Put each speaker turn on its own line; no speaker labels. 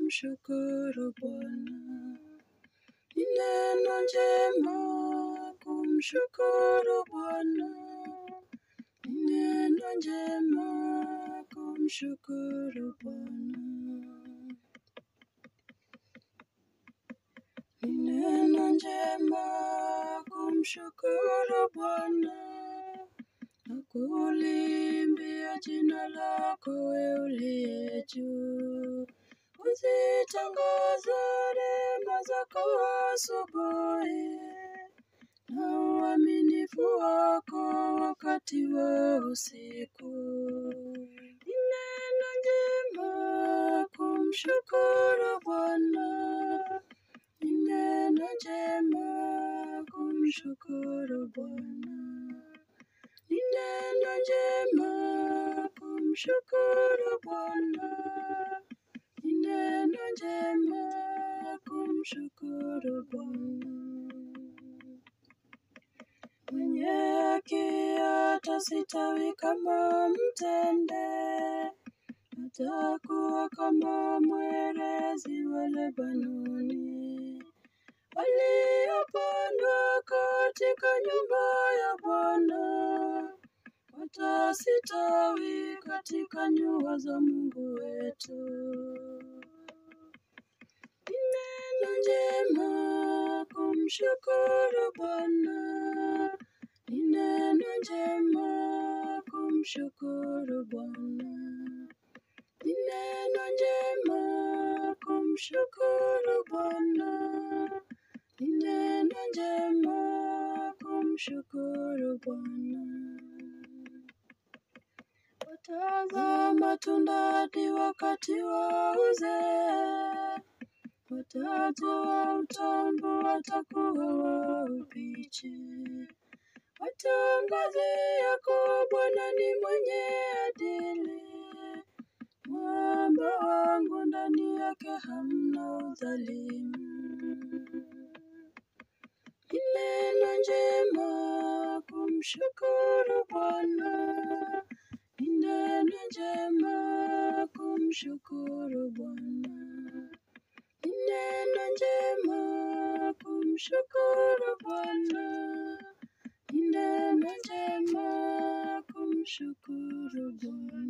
kumshukuru Bwana. Ni neno njema kumshukuru Bwana. Ni neno njema kumshukuru Bwana. Ni neno njema kumshukuru Bwana. Nakuliimbia jina lako wewe uliye juu. Uzitangaza rehema zako asubuhi, na uaminifu wako wakati wa usiku. Ni neno njema kumshukuru Bwana. Ni neno njema kumshukuru Bwana. Ni neno njema kumshukuru Bwana. Ni neno njema kumshukuru Bwana. Mwenye haki atasitawi kama mtende, atakuwa kama mwerezi wa Lebanoni, waliopandwa katika nyumba ya Bwana, watasitawi katika nyua za Mungu wetu. Ni neno njema kumshukuru Bwana. Ni neno njema kumshukuru Bwana. Ni neno njema kumshukuru Bwana. Ni neno njema kumshukuru Bwana. Watazaa matunda hadi wakati wa uzee, watoto wa utombo watakuwa wa ubichi. Watangazia kuwa Bwana ni mwenye adili, mwamba wangu ndani yake hamna udhalimu. Ni neno njema kumshukuru Bwana. Ni neno njema kumshukuru Bwana. Ni neno njema kumshukuru Bwana. Ni neno njema kumshukuru Bwana.